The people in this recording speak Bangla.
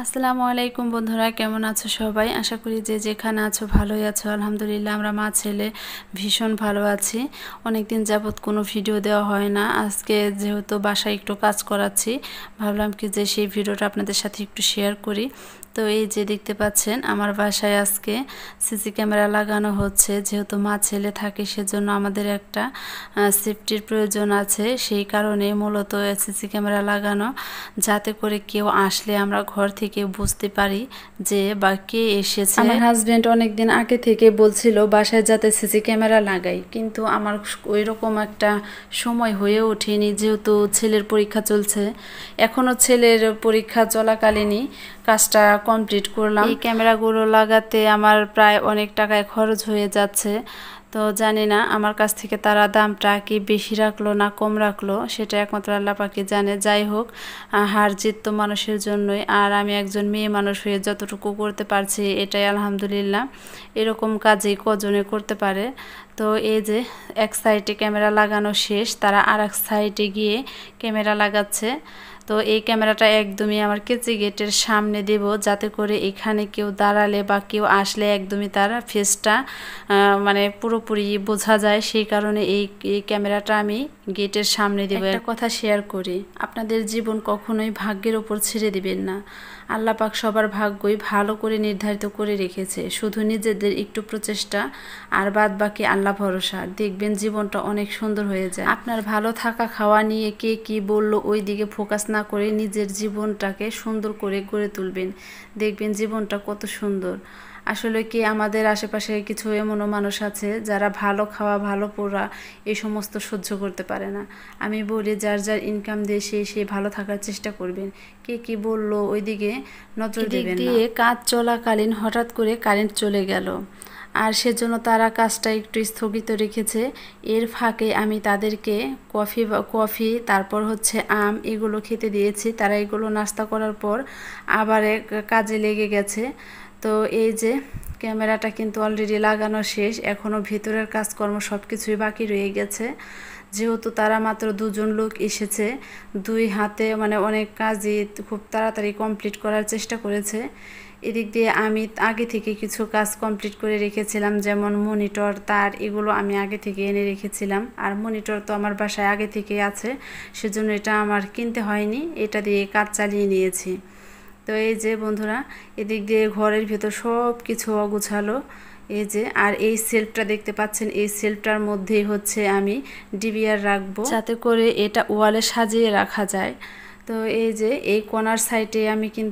আসসালামু আলাইকুম বন্ধুরা, কেমন আছো সবাই? আশা করি যে যেখানে আছো ভালোই আছো। আলহামদুলিল্লাহ আমরা মা ছেলে ভীষণ ভালো আছি। অনেকদিন যাবত কোনো ভিডিও দেওয়া হয় না। আজকে যেহেতু বাসায় একটু কাজ করাচ্ছি, ভাবলাম কি যে সেই ভিডিওটা আপনাদের সাথে একটু শেয়ার করি। তো এই যে দেখতে পাচ্ছেন আমার বাসায় আজকে সিসি ক্যামেরা লাগানো হচ্ছে। যেহেতু মা ছেলে থাকে সেজন্য আমাদের একটা সেফটির প্রয়োজন আছে, সেই কারণে মূলত সিসি ক্যামেরা লাগানো, যাতে করে কেউ আসলে আমরা ঘর থেকে বুঝতে পারি যে বা কে এসেছে। আমার হাজব্যান্ড অনেকদিন আগে থেকে বলছিল বাসায় যাতে সিসি ক্যামেরা লাগাই, কিন্তু আমার ওই রকম একটা সময় হয়ে ওঠেনি, যেহেতু ছেলের পরীক্ষা চলছে। এখনও ছেলের পরীক্ষা চলাকালীনই কাজটা কমপ্লিট করলাম। এই ক্যামেরাগুলো লাগাতে আমার প্রায় অনেক টাকায় খরচ হয়ে যাচ্ছে। তো জানি না আমার কাছ থেকে তারা দামটা কি বেশি রাখলো না কম রাখলো, সেটা একমাত্র আল্লাহ পাকই জানে। যাই হোক, হার জিত তো মানুষের জন্যই, আর আমি একজন মেয়ে মানুষ হয়ে যতটুকু করতে পারছি এটাই আলহামদুলিল্লাহ। এরকম কাজই কজনে করতে পারে। তো এই যে এক সাইডে ক্যামেরা লাগানো শেষ, তারা আর এক সাইডে গিয়ে ক্যামেরা লাগাচ্ছে। তো এই ক্যামেরাটা একদমই আমার কেচি গেটের সামনে দেব, যাতে করে এখানে কেউ দাঁড়ালে বা কেউ আসলে একদমই তার ফেসটা মানে পুরোপুরি বোঝা যায়। সেই কারণে এই ক্যামেরাটা আমি গেটের সামনে দেব। একটা কথা শেয়ার করি, আপনাদের জীবন কখনোই ভাগ্যের ওপর ছেড়ে দিবেন না। আল্লাহ পাক সবার ভাগ্যই ভালো করে নির্ধারিত করে রেখেছে, শুধু নিজেদের একটু প্রচেষ্টা আর বাদ বাকি আল্লাহ ভরসা, দেখবেন জীবনটা অনেক সুন্দর হয়ে যায়। আপনার ভালো থাকা খাওয়া নিয়ে কে কি বলল ওই দিকে ফোকাস না করে নিজের জীবনটাকে সুন্দর করে গড়ে তুলবেন, দেখবেন জীবনটা কত সুন্দর। আসলে কি আমাদের আশেপাশে কিছু এমনও মানুষ আছে যারা ভালো খাওয়া ভালো পড়া এই সমস্ত সহ্য করতে পারে না। আমি বলি যার যার ইনকাম দিয়ে সে ভালো থাকার চেষ্টা করবেন, কে কি বলল ওইদিকে নজর দেবেন না। দিয়ে কাজ চলাকালীন হঠাৎ করে কারেন্ট চলে গেল, আর সেজন্য তারা কাজটা একটু স্থগিত রেখেছে। এর ফাঁকে আমি তাদেরকে কফি তারপর হচ্ছে আম এগুলো খেতে দিয়েছি। তারা এগুলো নাস্তা করার পর আবার কাজে লেগে গেছে। তো এই যে ক্যামেরাটা কিন্তু অলরেডি লাগানো শেষ, এখনও ভিতরের কাজকর্ম সব কিছুই বাকি রয়ে গেছে। যেহেতু তারা মাত্র দুজন লোক এসেছে, দুই হাতে মানে অনেক কাজই খুব তাড়াতাড়ি কমপ্লিট করার চেষ্টা করেছে। এদিক দিয়ে আমি আগে থেকে কিছু কাজ কমপ্লিট করে রেখেছিলাম, যেমন মনিটর তার এগুলো আমি আগে থেকে এনে রেখেছিলাম। আর মনিটর তো আমার বাসায় আগে থেকে আছে, সেজন্য এটা আমার কিনতে হয়নি, এটা দিয়ে কাজ চালিয়ে নিয়েছি। তো এই যে বন্ধুরা, এদিক দিয়ে ঘরের ভেতর সব কিছু অগুছালো। এই যে আর এই সেলফটা দেখতে পাচ্ছেন, এই সেলফটার মধ্যেই হচ্ছে আমি ডিবিআর রাখবো, যাতে করে এটা ওয়ালে সাজিয়ে রাখা যায়। তো এই যে এই কর্নার সাইডে আমি কিন্তু